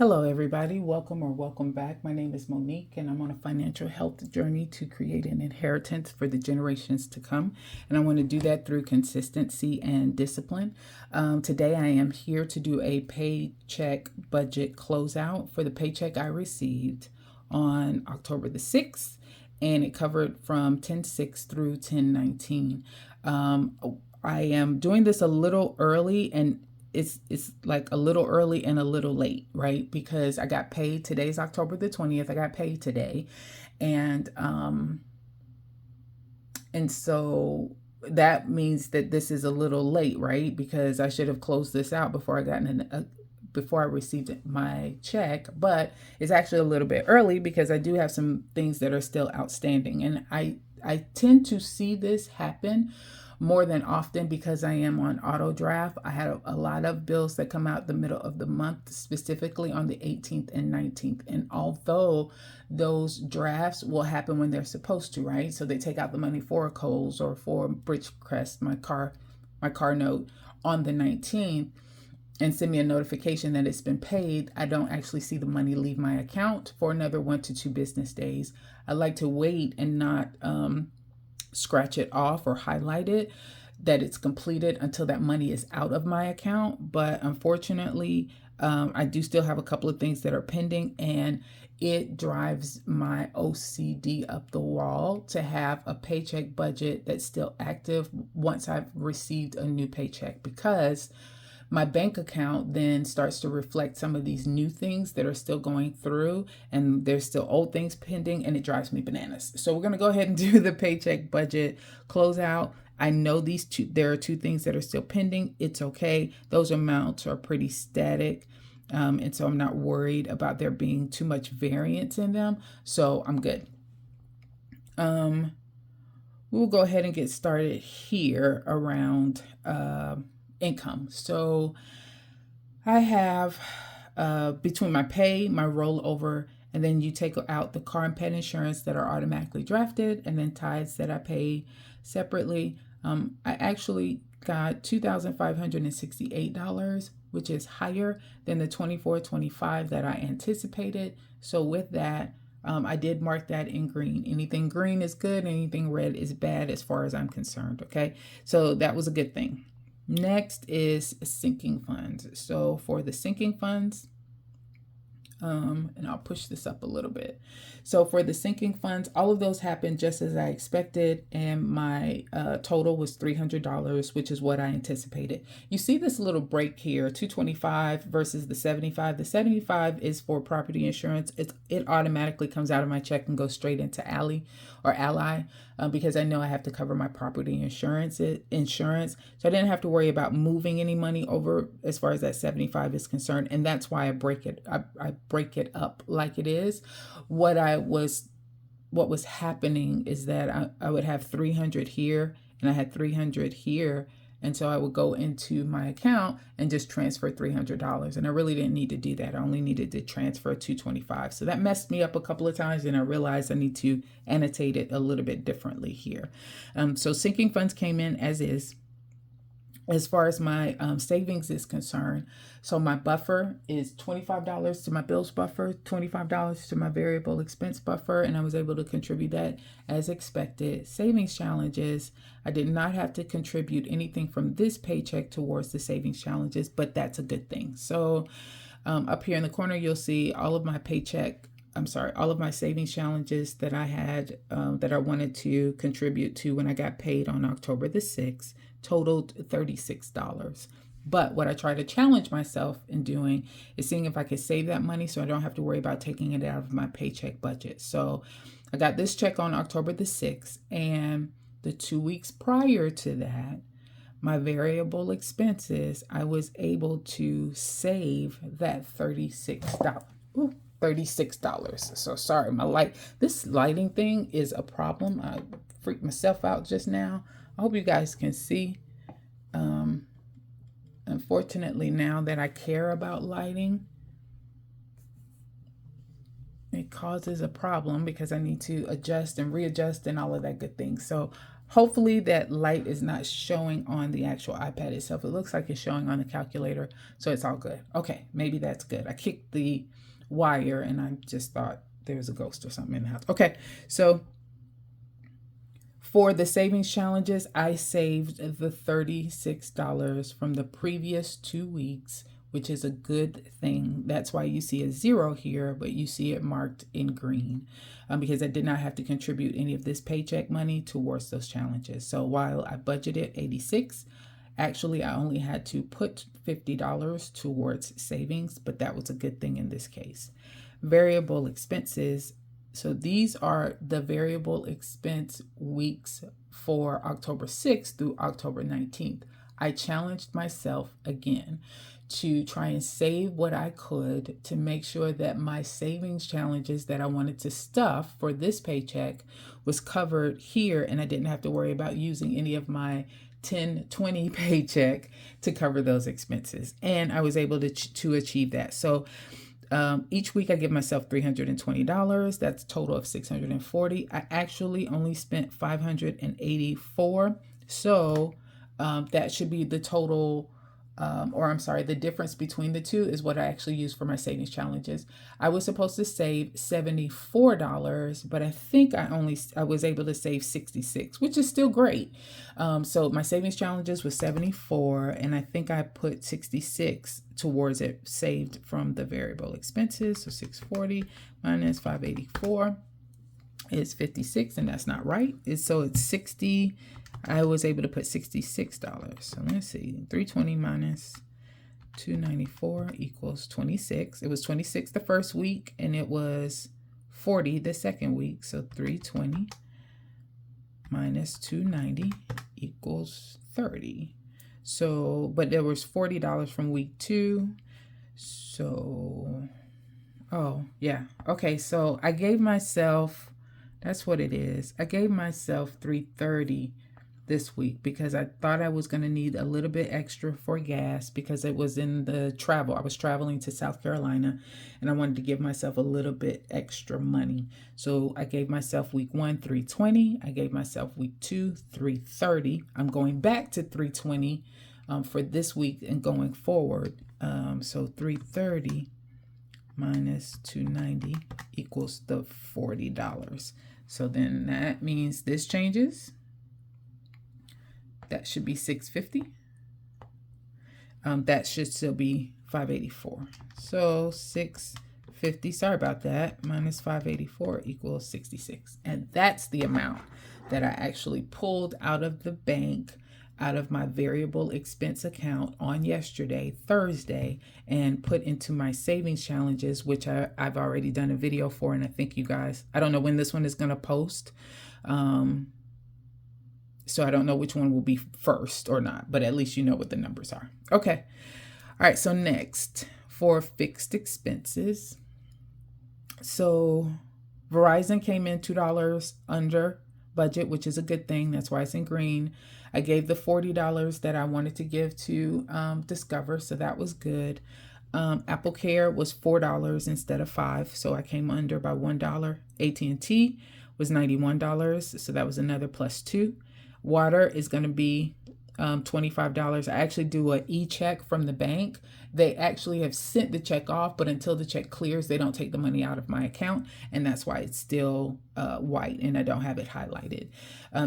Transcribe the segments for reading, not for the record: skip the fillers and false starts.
Hello, everybody. Welcome back. My name is Monique, and I'm on a financial health journey to create an inheritance for the generations to come. And I want to do that through consistency and discipline. Today, I am here to do a paycheck budget closeout for the paycheck I received on October the 6th, and it covered from 10/6 through 10/19. Um, I am doing this a little early, and it's like a little early and a little late, right? Because I got paid. Today's October the 20th. I got paid today. And so that means that this is a little late, right? Because I should have closed this out before before I received my check, but it's actually a little bit early because I do have some things that are still outstanding. And I tend to see this happen more than often because I am on auto draft. I had a lot of bills that come out the middle of the month, specifically on the 18th and 19th. And although those drafts will happen when they're supposed to, right? So they take out the money for a Kohl's or for Bridgecrest, my car note on the 19th, and send me a notification that it's been paid. I don't actually see the money leave my account for another 1 to 2 business days. I like to wait and not scratch it off or highlight it that it's completed until that money is out of my account. But unfortunately, I do still have a couple of things that are pending, and it drives my OCD up the wall to have a paycheck budget that's still active once I've received a new paycheck, because my bank account then starts to reflect some of these new things that are still going through, and there's still old things pending, and it drives me bananas. So we're going to go ahead and do the paycheck budget closeout. I know there are two things that are still pending. It's okay. Those amounts are pretty static. And so I'm not worried about there being too much variance in them. So I'm good. We'll go ahead and get started here around income. So I have between my pay, my rollover, and then you take out the car and pet insurance that are automatically drafted, and then tithes that I pay separately. I actually got $2,568, which is higher than the $2,425 that I anticipated. So with that, I did mark that in green. Anything green is good, anything red is bad as far as I'm concerned. Okay, so that was a good thing. Next is sinking funds. So for the sinking funds, and I'll push this up a little bit. So for the sinking funds, all of those happened just as I expected, and my total was $300, which is what I anticipated. You see this little break here, $225 versus the $75. The $75 is for property insurance. It automatically comes out of my check and goes straight into Ally, because I know I have to cover my property insurance. So I didn't have to worry about moving any money over as far as that $75 is concerned, and that's why I break it up like it is. What was happening is that I would have 300 here, and I had 300 here, and so I would go into my account and just transfer $300, and I really didn't need to do that. I only needed to transfer $225. So that messed me up a couple of times, and I realized I need to annotate it a little bit differently here. So sinking funds came in as is. As far as my savings is concerned, so my buffer is $25 to my bills buffer, $25 to my variable expense buffer, and I was able to contribute that as expected. Savings challenges, I did not have to contribute anything from this paycheck towards the savings challenges, but that's a good thing. So up here in the corner, you'll see all of my all of my savings challenges that I had that I wanted to contribute to when I got paid on October the 6th, totaled $36. But what I try to challenge myself in doing is seeing if I could save that money so I don't have to worry about taking it out of my paycheck budget. So I got this check on October the 6th, and the 2 weeks prior to that, my variable expenses, I was able to save that $36. Ooh, $36. So sorry, this lighting thing is a problem. I freaked myself out just now. I hope you guys can see. Unfortunately, now that I care about lighting, it causes a problem because I need to adjust and readjust and all of that good thing. So Hopefully that light is not showing on the actual iPad itself. It looks like it's showing on the calculator, so it's all good. Okay, maybe that's good. I kicked the wire and I just thought there was a ghost or something in the house. Okay, so for the savings challenges, I saved the $36 from the previous 2 weeks, which is a good thing. That's why you see a 0 here, but you see it marked in green because I did not have to contribute any of this paycheck money towards those challenges. So while I budgeted 86, actually I only had to put $50 towards savings, but that was a good thing in this case. Variable expenses. So these are the variable expense weeks for October 6th through October 19th. I challenged myself again to try and save what I could to make sure that my savings challenges that I wanted to stuff for this paycheck was covered here, and I didn't have to worry about using any of my 10/20 paycheck to cover those expenses. And I was able to achieve that. So each week I give myself $320. That's a total of $640. I actually only spent $584. So that should be the total, the difference between the two is what I actually use for my savings challenges. I was supposed to save $74, but I think I was able to save 66, which is still great. So my savings challenges was 74, and I think I put 66 towards it saved from the variable expenses. So 640 minus 584 is 56, and that's not right. It's 60. I was able to put $66. So let's see, 320 minus 294 equals 26. It was 26 the first week, and it was 40 the second week. So 320 minus 290 equals 30. So, but there was $40 from week 2. So, oh yeah. Okay, so I gave myself, that's what it is. I gave myself $330 this week because I thought I was going to need a little bit extra for gas because it was in the travel. I was traveling to South Carolina and I wanted to give myself a little bit extra money. So I gave myself week 1, $320. I gave myself week 2, $330. I'm going back to $320 for this week and going forward. So $330 minus $290 equals the $40. So then that means this changes. That should be $650. That should still be $584. So $650, sorry about that, minus $584 equals $66. And that's the amount that I actually pulled out of the bank, out of my variable expense account on yesterday, Thursday, and put into my savings challenges, which I've already done a video for. And I think you guys, I don't know when this one is going to post. So I don't know which one will be first or not, but at least you know what the numbers are. Okay. All right. So next, for fixed expenses. So Verizon came in $2 under budget, which is a good thing. That's why it's in green. I gave the $40 that I wanted to give to Discover, so that was good. Apple Care was $4 instead of $5, so I came under by $1. AT&T was $91, so that was another +2. Water is going to be $25. I actually do an e-check from the bank. They actually have sent the check off, but until the check clears, they don't take the money out of my account, and that's why it's still white and I don't have it highlighted.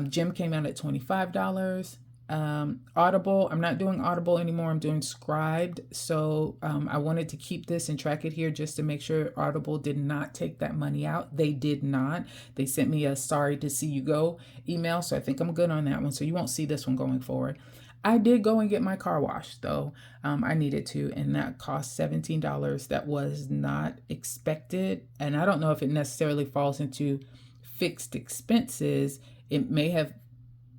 Gym came out at $25. Audible, I'm not doing Audible anymore. I'm doing Scribed. So I wanted to keep this and track it here just to make sure Audible did not take that money out. They did not. They sent me a sorry to see you go email. So I think I'm good on that one. So you won't see this one going forward. I did go and get my car washed though. I needed to, and that cost $17. That was not expected. And I don't know if it necessarily falls into fixed expenses. It may have,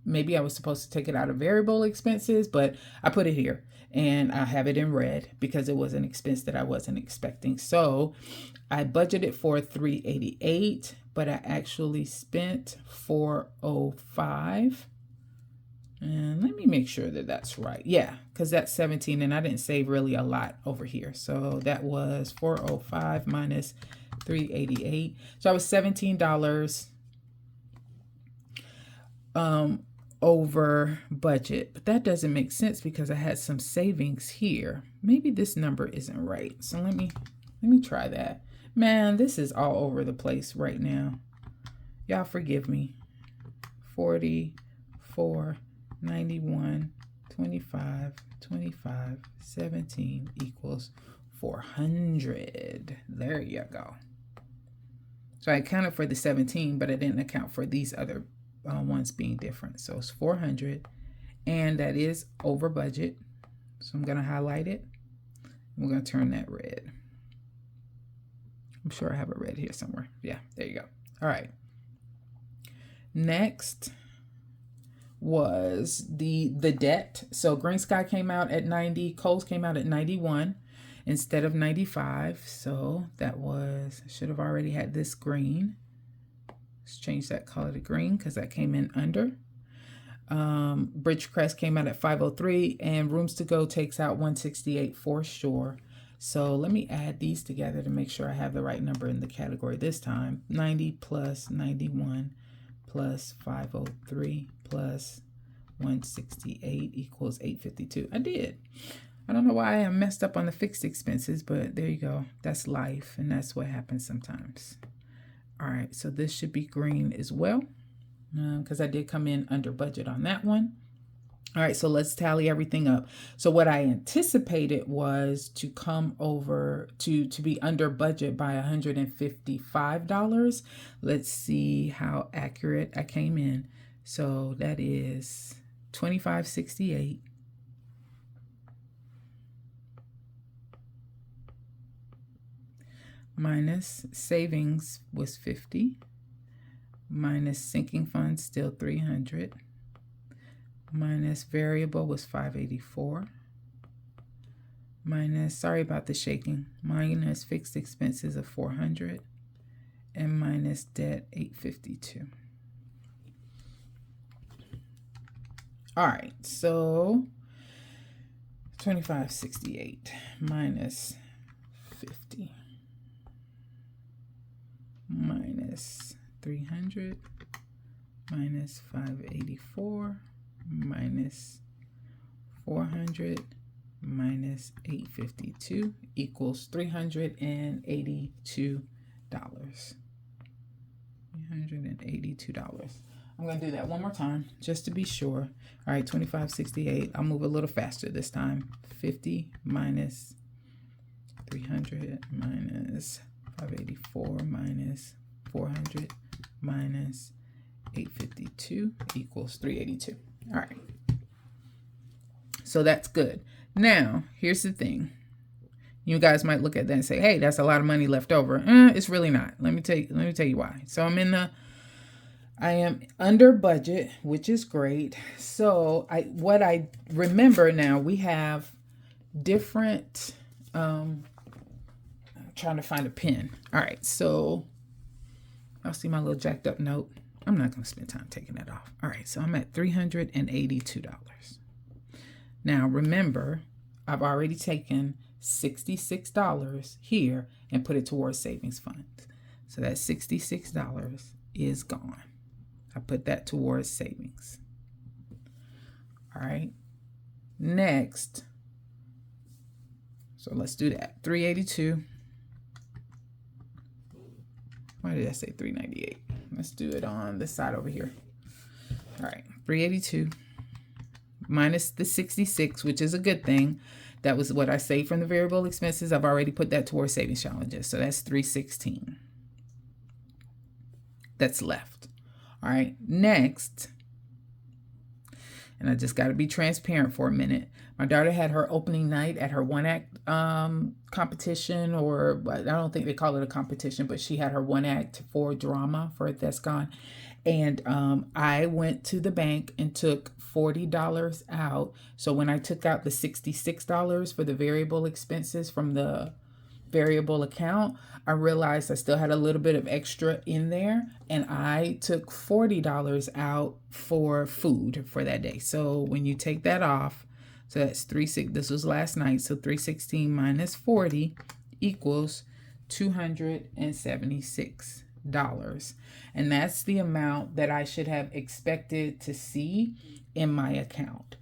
maybe I was supposed to take it out of variable expenses, but I put it here and I have it in red because it was an expense that I wasn't expecting. So I budgeted for $388, but I actually spent $405. And let me make sure that that's right. Yeah, because that's 17 and I didn't save really a lot over here. So that was 405 minus 388. So I was $17. over budget, but that doesn't make sense because I had some savings here. Maybe this number isn't right. So let me try that. Man, this is all over the place right now. Y'all forgive me. 44, 91, 25, 25, 17 equals 400. There you go. So I accounted for the 17, but I didn't account for these other ones being different. So it's 400, and that is over budget. So I'm going to highlight it. We're going to turn that red. I'm sure I have a red here somewhere. Yeah, there you go. All right. Next was the debt. So Green Sky came out at 90. Kohl's came out at 91 instead of 95. So that was, I should have already had this green. Let's change that color to green because that came in under. Bridgecrest came out at 503, and Rooms to Go takes out 168 for sure. So let me add these together to make sure I have the right number in the category this time. 90 plus 91 plus 503 plus 168 equals 852. I did. I don't know why I am messed up on the fixed expenses, but there you go. That's life, and that's what happens sometimes. All right, so this should be green as well because I did come in under budget on that one. All right, so let's tally everything up. So what I anticipated was to come over to be under budget by $155. Let's see how accurate I came in. So that is $25.68. Minus savings was 50. Minus sinking funds still 300. Minus variable was 584. Minus, sorry about the shaking, minus fixed expenses of 400. And minus debt 852. All right, so 25.68 minus 50 minus 300 minus 584 minus 400 minus 852 equals $382. $382. I'm going to do that one more time just to be sure. All right, 25.68. I'll move a little faster this time. 50 minus 300 minus 584 minus 400 minus 852 equals 382. All right. So that's good. Now, here's the thing. You guys might look at that and say, hey, that's a lot of money left over. It's really not. Let me tell you why. So I am under budget, which is great. So what I remember now, we have different, I'm trying to find a pen. All right. So I'll see my little jacked up note. I'm not going to spend time taking that off. All right. So I'm at $382. Now, remember, I've already taken $66 here and put it towards savings funds. So that $66 is gone. I put that towards savings. All right. Next. So let's do that. 382. Why did I say 398? Let's do it on this side over here. All right. 382 minus the 66, which is a good thing. That was what I saved from the variable expenses. I've already put that towards savings challenges. So that's 316. That's left. All right. Next. And I just got to be transparent for a minute. My daughter had her opening night at her one-act competition, or I don't think they call it a competition, but she had her one-act for drama for Thescon. And I went to the bank and took $40 out. So when I took out the $66 for the variable expenses from the variable account, I realized I still had a little bit of extra in there, and I took $40 out for food for that day. So when you take that off, so that's this was last night, so 316 minus 40 equals $276. And that's the amount that I should have expected to see in my account.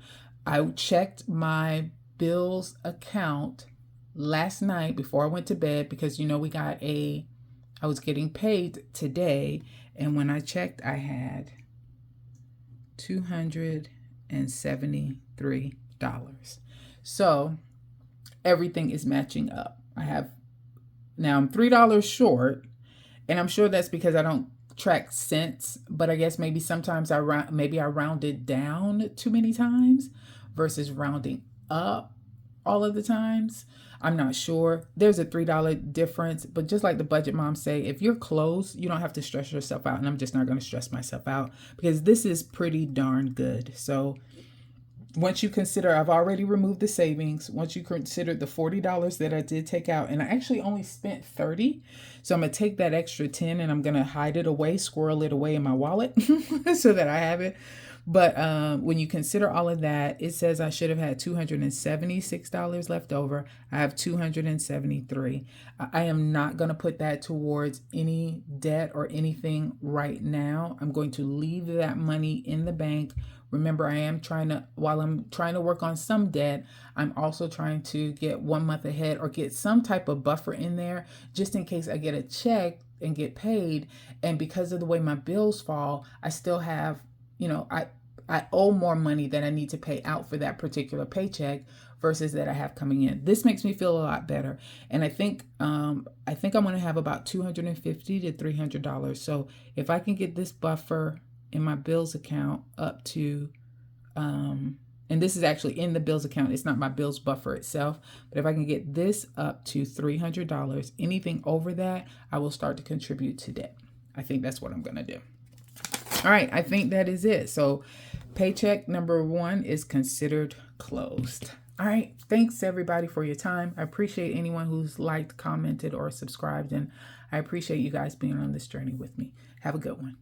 I checked my bills account last night before I went to bed because, you know, I was getting paid today. And when I checked, I had $273. So everything is matching up. I'm $3 short, and I'm sure that's because I don't track cents, but I guess maybe sometimes I rounded down too many times versus rounding up all of the times. I'm not sure. There's a $3 difference, but just like the budget moms say, if you're close, you don't have to stress yourself out. And I'm just not going to stress myself out because this is pretty darn good. So once you consider, I've already removed the savings. Once you consider the $40 that I did take out, and I actually only spent $30. So I'm going to take that extra 10 and I'm going to hide it away, squirrel it away in my wallet so that I have it. But when you consider all of that, it says I should have had $276 left over. I have $273. I am not going to put that towards any debt or anything right now. I'm going to leave that money in the bank. Remember, while I'm trying to work on some debt, I'm also trying to get 1 month ahead or get some type of buffer in there just in case I get a check and get paid. And because of the way my bills fall, I still have, I owe more money than I need to pay out for that particular paycheck versus that I have coming in. This makes me feel a lot better. And I think I'm going to have about $250 to $300. So if I can get this buffer in my bills account up to, and this is actually in the bills account, it's not my bills buffer itself, but if I can get this up to $300, anything over that, I will start to contribute to debt. I think that's what I'm going to do. All right, I think that is it. So paycheck number 1 is considered closed. All right, thanks everybody for your time. I appreciate anyone who's liked, commented, or subscribed, and I appreciate you guys being on this journey with me. Have a good one.